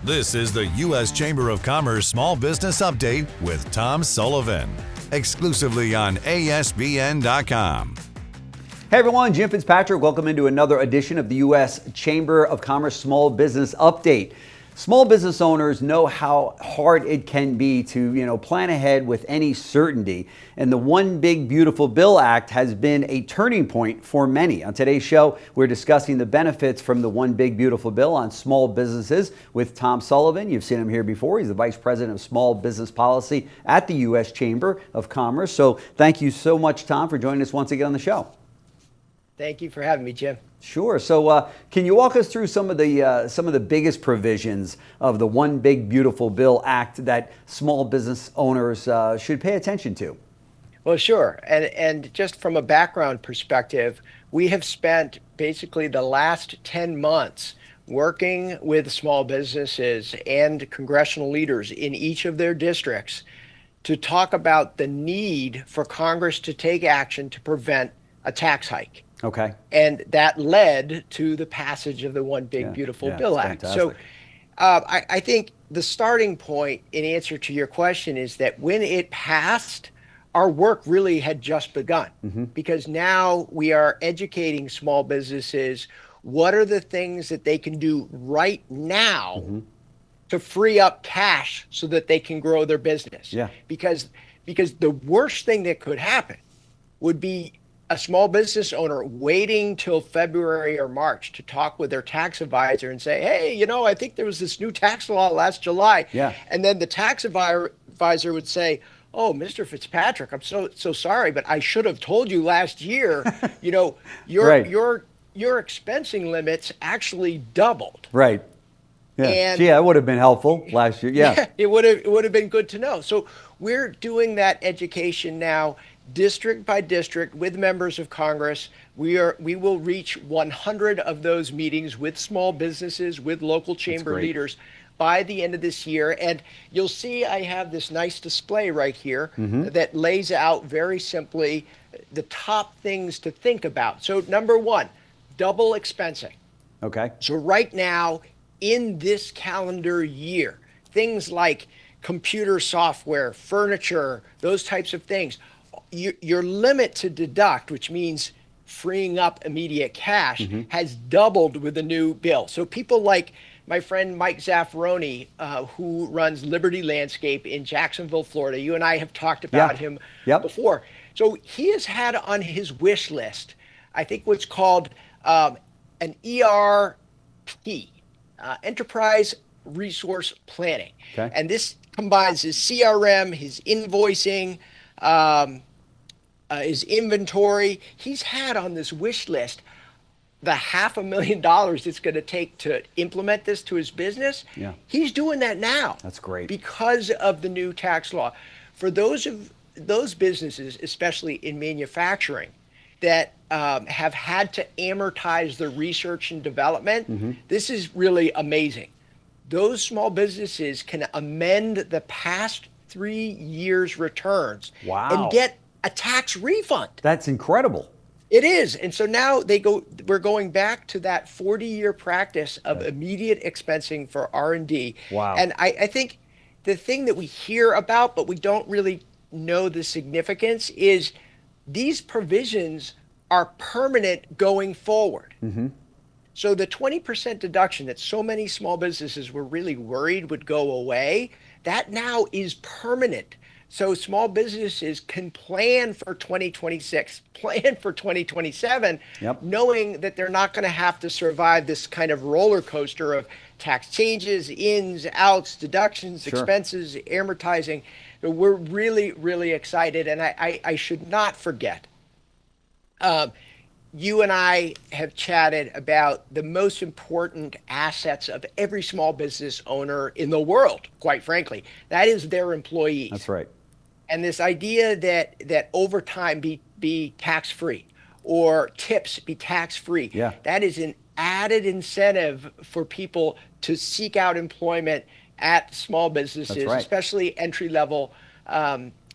This is the U.S. Chamber of Commerce Small Business Update with Tom Sullivan, exclusively on ASBN.com. Hey everyone, Jim Fitzpatrick. Welcome into another edition of the U.S. Chamber of Commerce Small Business Update. Small business owners know how hard it can be to, plan ahead with any certainty. And the One Big Beautiful Bill Act has been a turning point for many. On today's show, we're discussing the benefits from the One Big Beautiful Bill on small businesses with Tom Sullivan. You've seen him here before. He's the Vice President of Small Business Policy at the U.S. Chamber of Commerce. So thank you so much, Tom, for joining us once again on the show. Thank you for having me, Jim. Sure. So can you walk us through some of the biggest provisions of the One Big Beautiful Bill Act that small business owners should pay attention to? Well, sure. And just from a background perspective, we have spent basically the last 10 months working with small businesses and congressional leaders in each of their districts to talk about the need for Congress to take action to prevent a tax hike. Okay. And that led to the passage of the One Big Beautiful Bill Act. Fantastic. So I think the starting point in answer to your question is that when it passed, our work really had just begun, because now we are educating small businesses. What are the things that they can do right now to free up cash so that they can grow their business? Yeah. Because the worst thing that could happen would be a small business owner waiting till February or March to talk with their tax advisor and say, hey, I think there was this new tax law last July. Yeah. And then the tax advisor would say, oh, Mr. Fitzpatrick, I'm so sorry, but I should have told you last year, your Right. your expensing limits actually doubled. Right. Yeah. And Gee, that would have been helpful last year. Yeah. it would have been good to know. So we're doing that education now, district by district, with members of Congress. We will reach 100 of those meetings with small businesses, with local chamber leaders by the end of this year. And you'll see I have this nice display right here that lays out very simply the top things to think about. So number one, double expensing. Okay. So right now, in this calendar year, things like computer software, furniture, those types of things, your limit to deduct, which means freeing up immediate cash, has doubled with the new bill. So people like my friend Mike Zaffaroni, who runs Liberty Landscape in Jacksonville, Florida. You and I have talked about him before. So he has had on his wish list, I think what's called an ERP, Enterprise Resource Planning. Okay. And this combines his CRM, his invoicing, his inventory. He's had on this wish list the $500,000 it's going to take to implement this to his business. Yeah. He's doing that now. That's great. Because of the new tax law. For those businesses, especially in manufacturing, that have had to amortize the research and development, this is really amazing. Those small businesses can amend the past 3 years' returns and get a tax refund. That's incredible. It is. And so now we're going back to that 40-year practice of immediate expensing for R&D. Wow. And I think the thing that we hear about, but we don't really know the significance, is these provisions are permanent going forward. So the 20% deduction that so many small businesses were really worried would go away, that now is permanent. So small businesses can plan for 2026, plan for 2027, knowing that they're not going to have to survive this kind of roller coaster of tax changes, ins, outs, deductions, expenses, amortizing. But we're really, really excited. And I should not forget, you and I have chatted about the most important assets of every small business owner in the world, quite frankly. That is their employees. That's right. And this idea that overtime be tax-free or tips be tax-free, that is an added incentive for people to seek out employment at small businesses, especially entry-level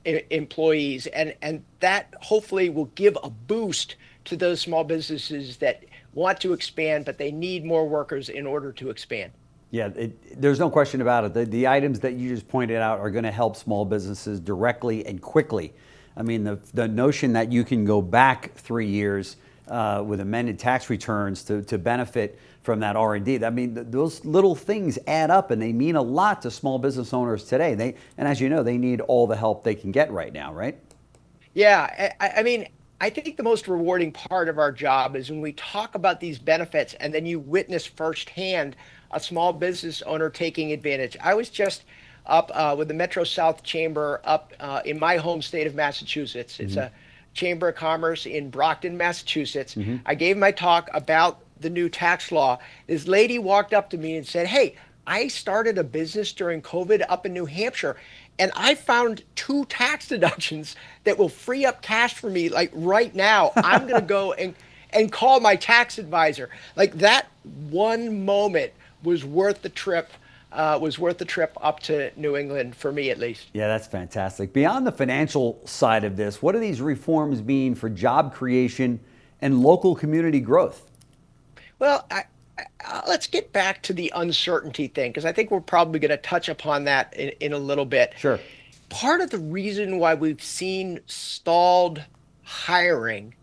employees. And that hopefully will give a boost to those small businesses that want to expand, but they need more workers in order to expand. Yeah, there's no question about it. The items that you just pointed out are going to help small businesses directly and quickly. I mean, the notion that you can go back 3 years with amended tax returns to benefit from that R&D. I mean, those little things add up, and they mean a lot to small business owners today. And as you know, they need all the help they can get right now, right? Yeah, I mean, I think the most rewarding part of our job is when we talk about these benefits and then you witness firsthand a small business owner taking advantage. I was just up with the Metro South Chamber up in my home state of Massachusetts. It's a Chamber of Commerce in Brockton, Massachusetts. I gave my talk about the new tax law. This lady walked up to me and said, "Hey, I started a business during COVID up in New Hampshire, and I found 2 tax deductions that will free up cash for me like right now. I'm going to go and call my tax advisor." Like that one moment was worth the trip. Up to New England for me, at least. Yeah, that's fantastic. Beyond the financial side of this, what do these reforms mean for job creation and local community growth? Well, let's get back to the uncertainty thing, because I think we're probably going to touch upon that in a little bit. Sure. Part of the reason why we've seen stalled hiring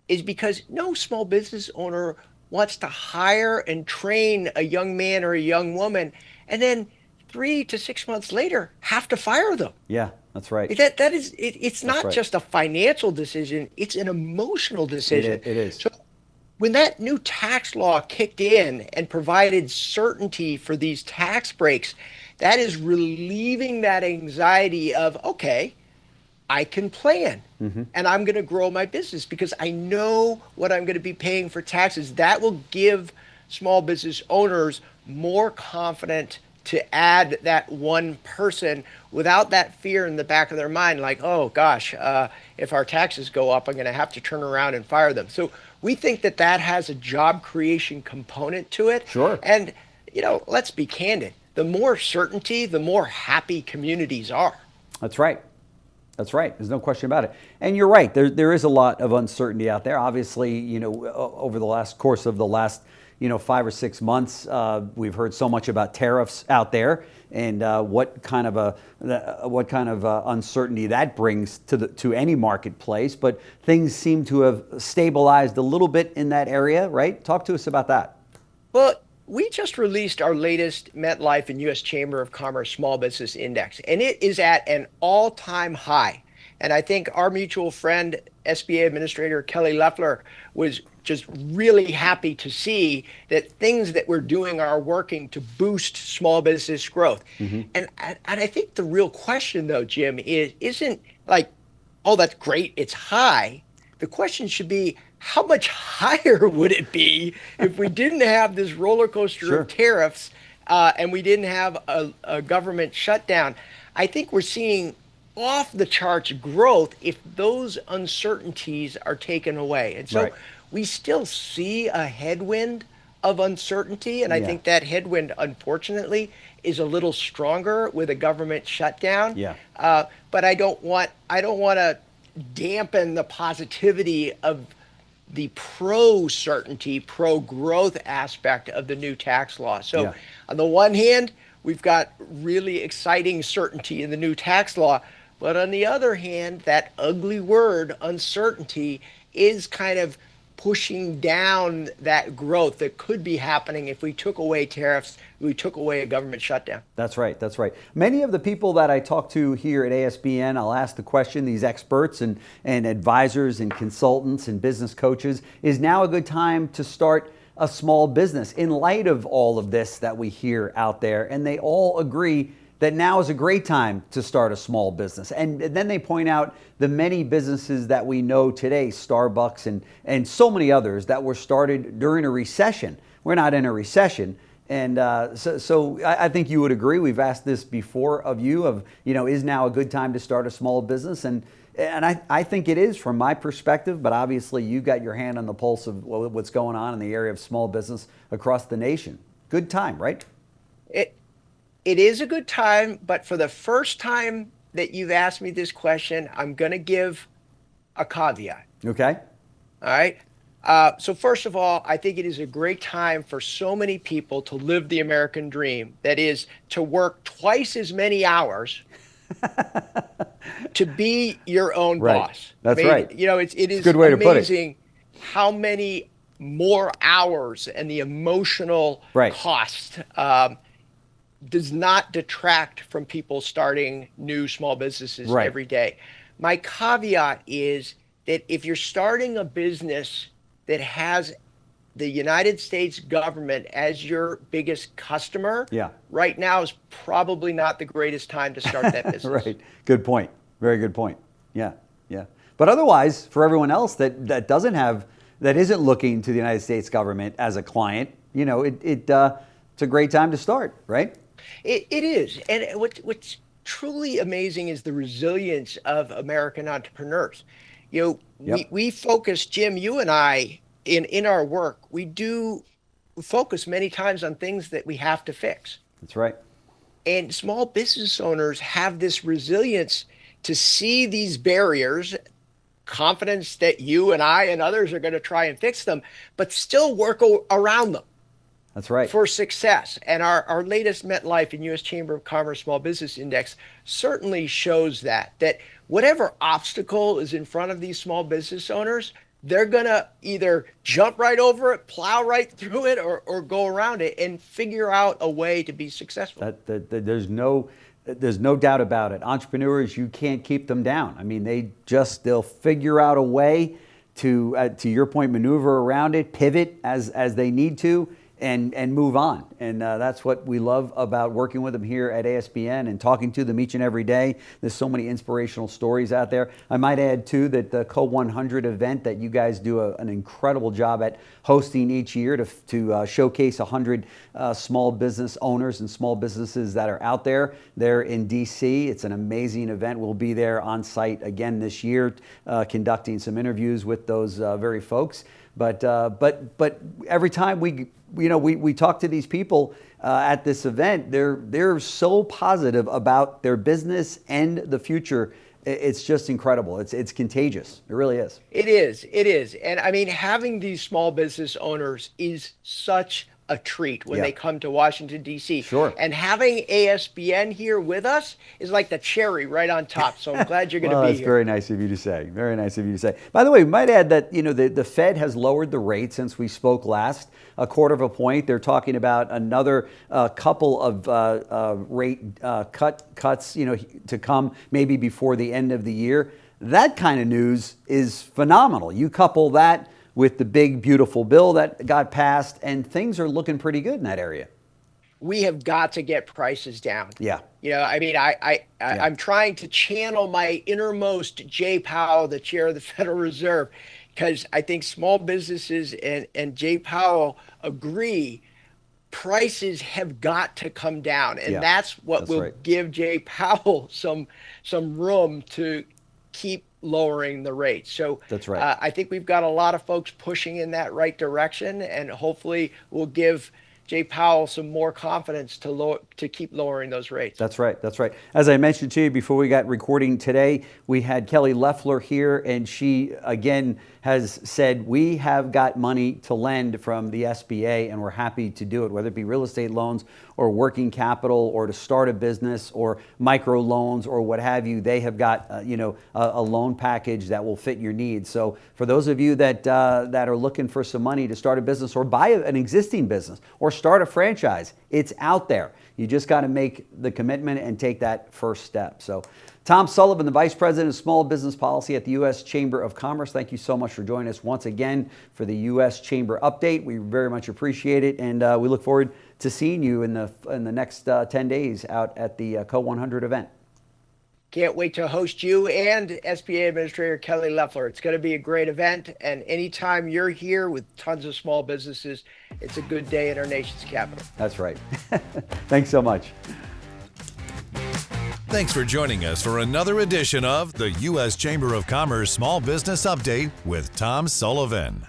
is because no small business owner wants to hire and train a young man or a young woman and then 3 to 6 months later have to fire them. Yeah, that's right. It's not just a financial decision, it's an emotional decision. It is. So when that new tax law kicked in and provided certainty for these tax breaks, that is relieving that anxiety of, okay, I can plan and I'm going to grow my business because I know what I'm going to be paying for taxes. That will give small business owners more confident to add that one person without that fear in the back of their mind, like, oh gosh, if our taxes go up, I'm going to have to turn around and fire them. So we think that that has a job creation component to it. Sure. And, let's be candid. The more certainty, the more happy communities are. That's right. That's right. There's no question about it. And you're right. There is a lot of uncertainty out there. Obviously, over the course of the last 5 or 6 months, we've heard so much about tariffs out there and what kind of uncertainty that brings to any marketplace. But things seem to have stabilized a little bit in that area, right? Talk to us about that. Well, we just released our latest MetLife and U.S. Chamber of Commerce Small Business Index, and it is at an all-time high. And I think our mutual friend, SBA Administrator Kelly Loeffler, was just really happy to see that things that we're doing are working to boost small business growth. And I think the real question, though, Jim, isn't like, oh, that's great, it's high. The question should be, how much higher would it be if we didn't have this roller coaster of tariffs and we didn't have a government shutdown? I think we're seeing off the charts growth if those uncertainties are taken away. And so we still see a headwind of uncertainty. And I think that headwind, unfortunately, is a little stronger with a government shutdown. But I don't want to dampen the positivity of the pro-certainty, pro-growth aspect of the new tax law. So on the one hand, we've got really exciting certainty in the new tax law. But on the other hand, that ugly word, uncertainty, is kind of pushing down that growth that could be happening if we took away tariffs, we took away a government shutdown. That's right. That's right. Many of the people that I talk to here at ASBN, I'll ask the question, these experts and advisors and consultants and business coaches, is now a good time to start a small business in light of all of this that we hear out there? And they all agree that now is a great time to start a small business. And then they point out the many businesses that we know today, Starbucks and so many others that were started during a recession. We're not in a recession. And so I think you would agree. We've asked this before of you, is now a good time to start a small business? And I think it is from my perspective, but obviously you got your hand on the pulse of what's going on in the area of small business across the nation. Good time, right? It is a good time, but for the first time that you've asked me this question, I'm going to give a caveat. Okay. All right. So first of all, I think it is a great time for so many people to live the American dream. That is to work twice as many hours to be your own Right. boss. That's I mean, right. You know, it is It's a good way to put it. amazing how many more hours and the emotional Right. cost does not detract from people starting new small businesses Right. every day. My caveat is that if you're starting a business that has the United States government as your biggest customer, Yeah. right now is probably not the greatest time to start that business. Right. Good point. Very good point. Yeah. Yeah. But otherwise, for everyone else that doesn't have, that isn't looking to the United States government as a client, you know, it's a great time to start, right? It is. And what's truly amazing is the resilience of American entrepreneurs. You know, Yep. we focus, Jim, you and I, in our work, we focus many times on things that we have to fix. That's right. And small business owners have this resilience to see these barriers, confidence that you and I and others are going to try and fix them, but still work around them. That's right. For success. And our latest MetLife and U.S. Chamber of Commerce Small Business Index certainly shows that whatever obstacle is in front of these small business owners, they're going to either jump right over it, plow right through it, or go around it and figure out a way to be successful. There's no doubt about it. Entrepreneurs, you can't keep them down. I mean, they'll figure out a way to your point, maneuver around it, pivot as they need to, and move on. And that's what we love about working with them here at ASBN and talking to them each and every day. There's so many inspirational stories out there. I might add too that the Co100 event that you guys do an incredible job at hosting each year to showcase 100 small business owners and small businesses that are out there. They're in DC. It's an amazing event. We'll be there on site again this year, conducting some interviews with those very folks. But every time we talk to these people at this event, they're so positive about their business and the future. It's just incredible. It's contagious. It really is. It is. And I mean, having these small business owners is such a treat when they come to Washington, D.C. Sure. And having ASBN here with us is like the cherry right on top. So I'm glad you're going to be that's here. Very nice of you to say. Very nice of you to say. By the way, we might add that the Fed has lowered the rate since we spoke last, 1/4 point. They're talking about another couple of rate cuts, to come maybe before the end of the year. That kind of news is phenomenal. You couple that with the big, beautiful bill that got passed, and things are looking pretty good in that area. We have got to get prices down. Yeah. I mean, I'm trying to channel my innermost Jay Powell, the chair of the Federal Reserve, because I think small businesses and Jay Powell agree prices have got to come down. And that's what will give Jay Powell some room to keep lowering the rate. So that's right. I think we've got a lot of folks pushing in that right direction, and hopefully we'll give Jay Powell some more confidence to keep lowering those rates. That's right. That's right. As I mentioned to you before we got recording today, we had Kelly Loeffler here, and she again has said we have got money to lend from the SBA, and we're happy to do it, whether it be real estate loans or working capital or to start a business or micro loans or what have you. They have got a loan package that will fit your needs. So for those of you that are looking for some money to start a business or buy an existing business or start a franchise, it's out there. You just got to make the commitment and take that first step. So Tom Sullivan, the Vice President of Small Business Policy at the U.S. Chamber of Commerce, thank you so much for joining us once again for the U.S. Chamber update. We very much appreciate it, and we look forward to seeing you in the next 10 days out at the Co100 event. Can't wait to host you and SBA Administrator Kelly Loeffler. It's going to be a great event, and anytime you're here with tons of small businesses, it's a good day in our nation's capital. That's right. Thanks so much. Thanks for joining us for another edition of the U.S. Chamber of Commerce Small Business Update with Tom Sullivan.